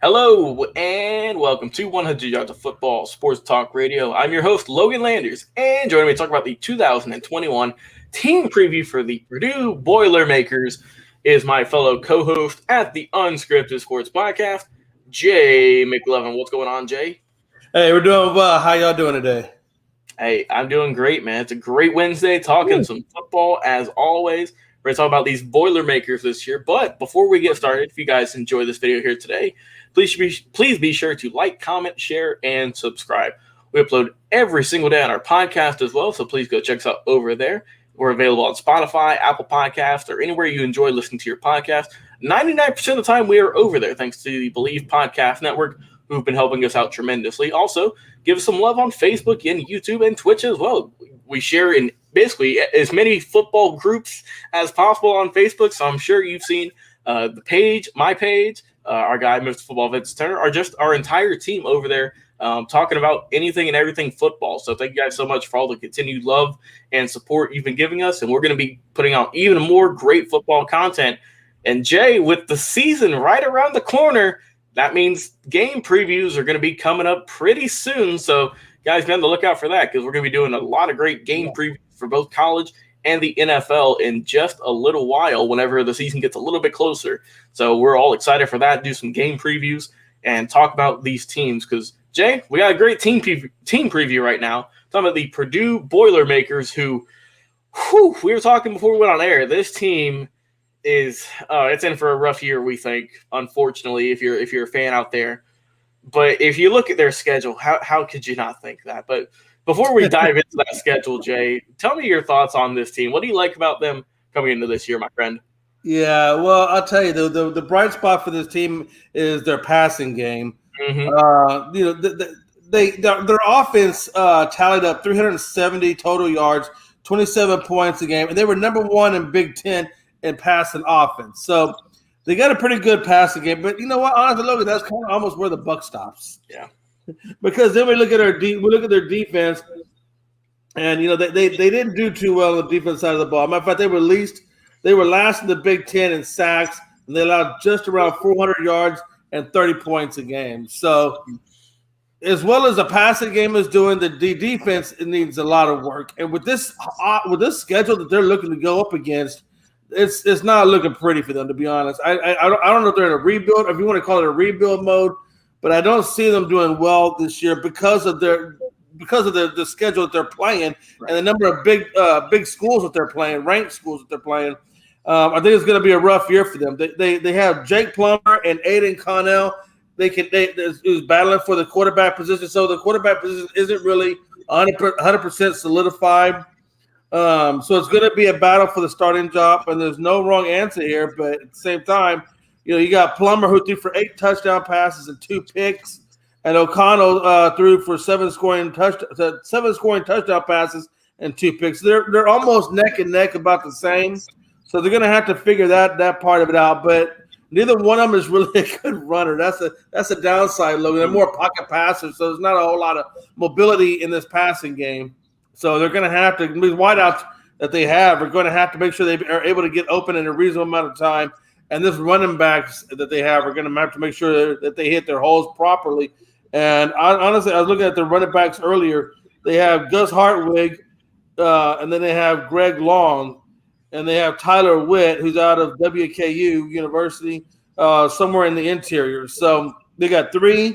Hello and welcome to 100 Yards of Football Sports Talk Radio. I'm your host, Logan Landers, and joining me to talk about the 2021 team preview for the Purdue Boilermakers is my fellow co-host at the Unscripted Sports Podcast, Jay McLovin. What's going on, Jay? Hey, we're doing well. How y'all doing today? Hey, I'm doing great, man. It's a great Wednesday, talking some football as always. We're going to talk about these Boilermakers this year. But before we get started, if you guys enjoy this video here today, please be sure to like, comment, share, and subscribe. We upload every single day on our podcast as well, so please go check us out over there. We're available on Spotify, Apple Podcasts, or anywhere you enjoy listening to your podcast. 99% of the time, we are over there, thanks to the Believe Podcast Network, who've been helping us out tremendously. Also, give us some love on Facebook and YouTube and Twitch as well. We share in basically as many football groups as possible on Facebook, so I'm sure you've seen the page, my page, our guy, Mr. Football Vince Turner, are just our entire team over there talking about anything and everything football. So thank you guys so much for all the continued love and support you've been giving us, and we're going to be putting out even more great football content. And Jay, with the season right around the corner, that means game previews are going to be coming up pretty soon. So guys, be on the lookout for that, because we're going to be doing a lot of great game previews for both college and the NFL in just a little while whenever the season gets a little bit closer. So we're all excited for that, do some game previews and talk about these teams. Because, Jay, we got a great team preview right now. Talking about the Purdue Boilermakers who, we were talking before we went on air. This team is it's in for a rough year, we think, unfortunately, if you're a fan out there. But if you look at their schedule, how could you not think that? But before we dive into that schedule, Jay, tell me your thoughts on this team. What do you like about them coming into this year, my friend? Yeah, well, I'll tell you, the bright spot for this team is their passing game. Their offense tallied up 370 total yards, 27 points a game, and they were number one in Big Ten in passing offense. So they got a pretty good passing game. But you know what? Honestly, Logan, that's kind of almost where the buck stops. Yeah. Because then we look at their defense, and they didn't do too well on the defense side of the ball. Matter of fact, they were last in the Big Ten in sacks, and they allowed just around 400 yards and 30 points a game. So, as well as the passing game is doing, the defense, it needs a lot of work. And with this schedule that they're looking to go up against, it's not looking pretty for them, to be honest. I don't know if they're in a rebuild, if you want to call it a rebuild mode. But I don't see them doing well this year because of the schedule that they're playing, right, and the number of big schools that they're playing, ranked schools that they're playing. I think it's going to be a rough year for them. They have Jake Plummer and Aiden Connell. Who's battling for the quarterback position. So the quarterback position isn't really 100% solidified. So it's going to be a battle for the starting job, and there's no wrong answer here. But at the same time, you got Plummer, who threw for 8 touchdown passes and 2 picks, and O'Connell threw for 7 scoring touchdown passes and 2 picks. They're almost neck and neck, about the same. So they're going to have to figure that part of it out. But neither one of them is really a good runner. That's a downside, Logan. They're more pocket passers, so there's not a whole lot of mobility in this passing game. So they're going to have to, the wideouts that they have are going to have to make sure they are able to get open in a reasonable amount of time. And this running backs that they have are going to have to make sure that they hit their holes properly. And honestly, I was looking at the running backs earlier. They have Gus Hartwig, and then they have Greg Long, and they have Tyler Witt, who's out of WKU University, somewhere in the interior. So they got three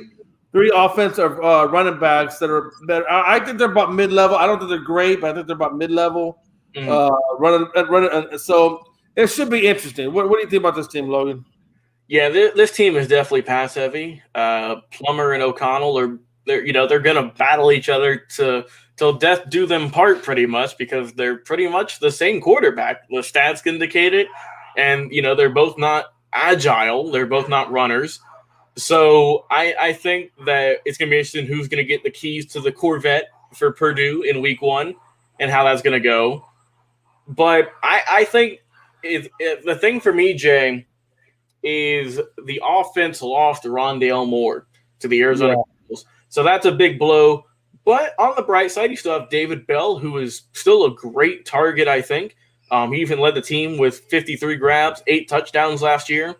offensive running backs that are better. I think they're about mid-level. I don't think they're great, but I think they're about mid-level running. So it should be interesting. What do you think about this team, Logan? Yeah, this team is definitely pass heavy. Plummer and O'Connell they're going to battle each other till death do them part, pretty much, because they're pretty much the same quarterback. The stats indicate it, and they're both not agile. They're both not runners. So I think that it's going to be interesting who's going to get the keys to the Corvette for Purdue in week 1 and how that's going to go. But I think the thing for me, Jay, is the offense lost Rondale Moore to the Arizona Cardinals. So that's a big blow. But on the bright side, you still have David Bell, who is still a great target, I think. He even led the team with 53 grabs, 8 touchdowns last year.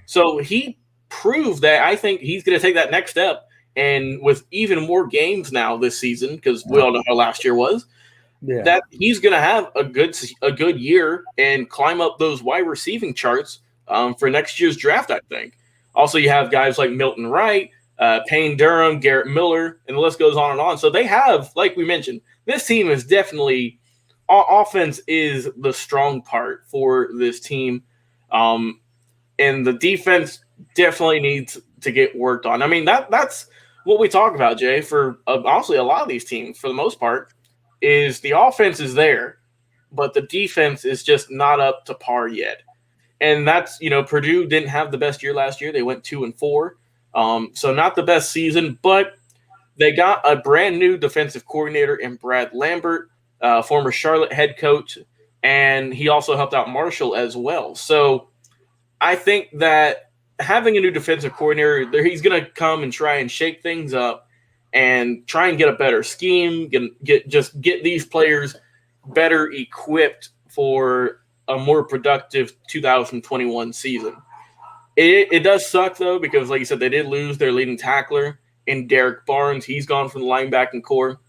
So he proved that I think he's going to take that next step. And with even more games now this season, because we all know how last year was, that he's going to have a good year and climb up those wide receiving charts for next year's draft, I think. Also, you have guys like Milton Wright, Payne Durham, Garrett Miller, and the list goes on and on. So they have, like we mentioned, this team is definitely – offense is the strong part for this team. And the defense definitely needs to get worked on. I mean, that's what we talk about, Jay, for honestly a lot of these teams for the most part, is the offense is there, but the defense is just not up to par yet. And that's, Purdue didn't have the best year last year. They went 2-4. So not the best season, but they got a brand new defensive coordinator in Brad Lambert, former Charlotte head coach, and he also helped out Marshall as well. So I think that having a new defensive coordinator, he's going to come and try and shake things up and try and get a better scheme, get these players better equipped for a more productive 2021 season. It does suck, though, because, like you said, they did lose their leading tackler in Derek Barnes. He's gone from the linebacking core.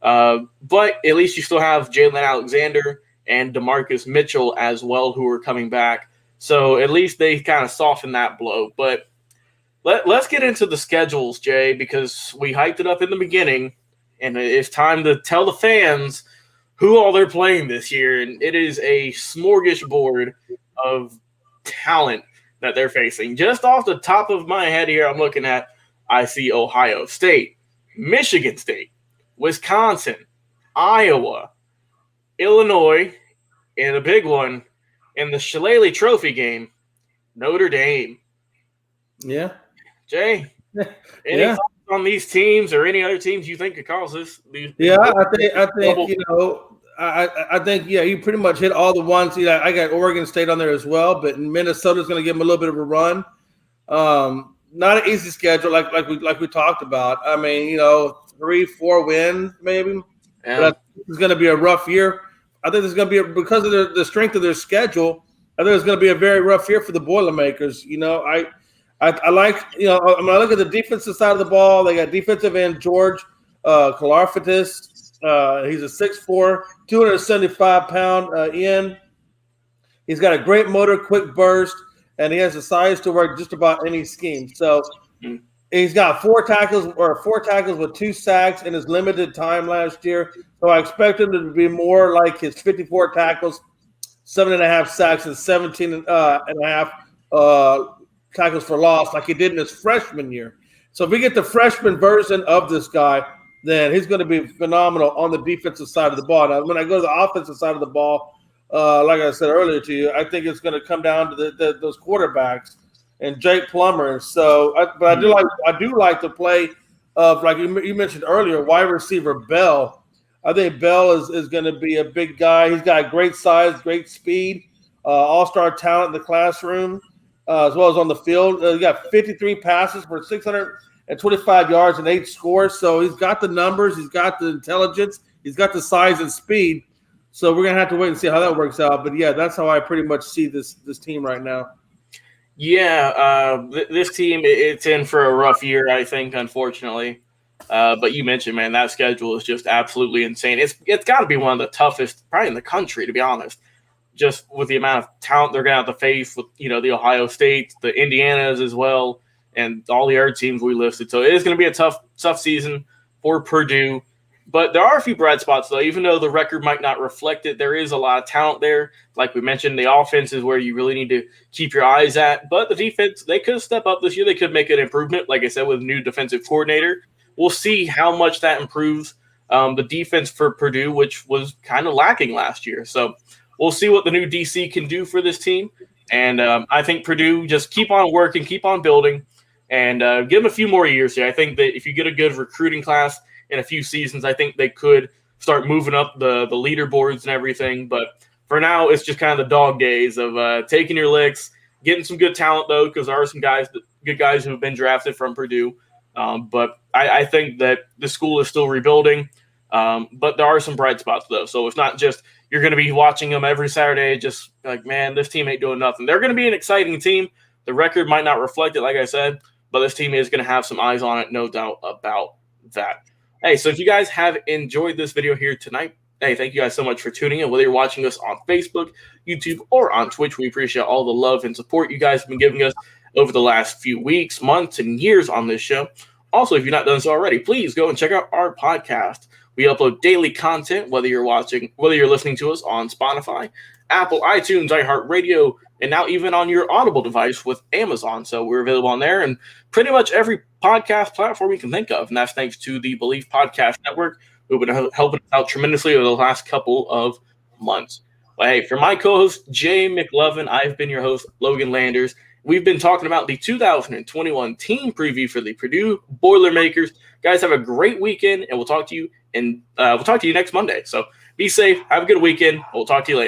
But at least you still have Jalen Alexander and DeMarcus Mitchell as well, who are coming back. So at least they kind of softened that blow. But let's get into the schedules, Jay, because we hyped it up in the beginning, and it's time to tell the fans who all they're playing this year. And it is a smorgasbord of talent that they're facing. Just off the top of my head here, I'm looking at, I see Ohio State, Michigan State, Wisconsin, Iowa, Illinois, and a big one in the Shillelagh Trophy game, Notre Dame. Yeah. Jay, any thoughts on these teams or any other teams you think could cause this? I think I think you pretty much hit all the ones. I got Oregon State on there as well, but Minnesota's going to give them a little bit of a run. Not an easy schedule, like we talked about. I mean, 3-4 wins maybe. Yeah. But it's going to be a rough year. I think it's going to be because of the strength of their schedule. I think it's going to be a very rough year for the Boilermakers. I like, when I look at the defensive side of the ball, they got defensive end George Kalarfatis. He's a 6'4", 275-pound end. He's got a great motor, quick burst, and he has the size to work just about any scheme. So he's got 4 tackles with 2 sacks in his limited time last year. So I expect him to be more like his 54 tackles, 7.5 sacks, and 17 and a half tackles for loss like he did in his freshman year. So if we get the freshman version of this guy, then he's going to be phenomenal on the defensive side of the ball. Now, when I go to the offensive side of the ball, like I said earlier to you, I think it's going to come down to those quarterbacks and Jake Plummer. So, I do like the play of, like you mentioned earlier, wide receiver Bell. I think Bell is going to be a big guy. He's got great size, great speed, all-star talent in the classroom, as well as on the field. He got 53 passes for 625 yards and 8 scores. So he's got the numbers, he's got the intelligence, he's got the size and speed. So we're gonna have to wait and see how that works out. But yeah, that's how I pretty much see this team right now. Yeah, this team, it's in for a rough year, I think, unfortunately. But you mentioned, man, that schedule is just absolutely insane. It's got to be one of the toughest, probably in the country, to be honest. Just with the amount of talent they're going to have to face with, the Ohio States, the Indianas as well, and all the other teams we listed. So it is going to be a tough season for Purdue. But there are a few bright spots, though. Even though the record might not reflect it, there is a lot of talent there. Like we mentioned, the offense is where you really need to keep your eyes at. But the defense, they could step up this year. They could make an improvement, like I said, with a new defensive coordinator. We'll see how much that improves the defense for Purdue, which was kind of lacking last year. So we'll see what the new DC can do for this team. And I think Purdue, just keep on working, keep on building, and give them a few more years here. I think that if you get a good recruiting class in a few seasons, I think they could start moving up the leaderboards and everything. But for now, it's just kind of the dog days of taking your licks, getting some good talent, though, because there are some good guys who have been drafted from Purdue. But I think that the school is still rebuilding. But there are some bright spots, though. So it's not just you're going to be watching them every Saturday just like, man, this team ain't doing nothing. They're going to be an exciting team, The record might not reflect it, like I said, but this team is going to have some eyes on it, no doubt about that. Hey, so if you guys have enjoyed this video here tonight, hey, thank you guys so much for tuning in. Whether you're watching us on Facebook, YouTube, or on Twitch, we appreciate all the love and support you guys have been giving us over the last few weeks, months, and years on this show. Also, if you've not done so already, please go and check out our podcast. We upload daily content, whether you're listening to us on Spotify, Apple, iTunes, iHeartRadio, and now even on your Audible device with Amazon. So we're available on there and pretty much every podcast platform you can think of. And that's thanks to the Belief Podcast Network, who've been helping us out tremendously over the last couple of months. But hey, for my co-host, Jay McLovin, I've been your host, Logan Landers. We've been talking about the 2021 team preview for the Purdue Boilermakers. Guys, have a great weekend, and we'll talk to you next Monday. So be safe, have a good weekend. We'll talk to you later.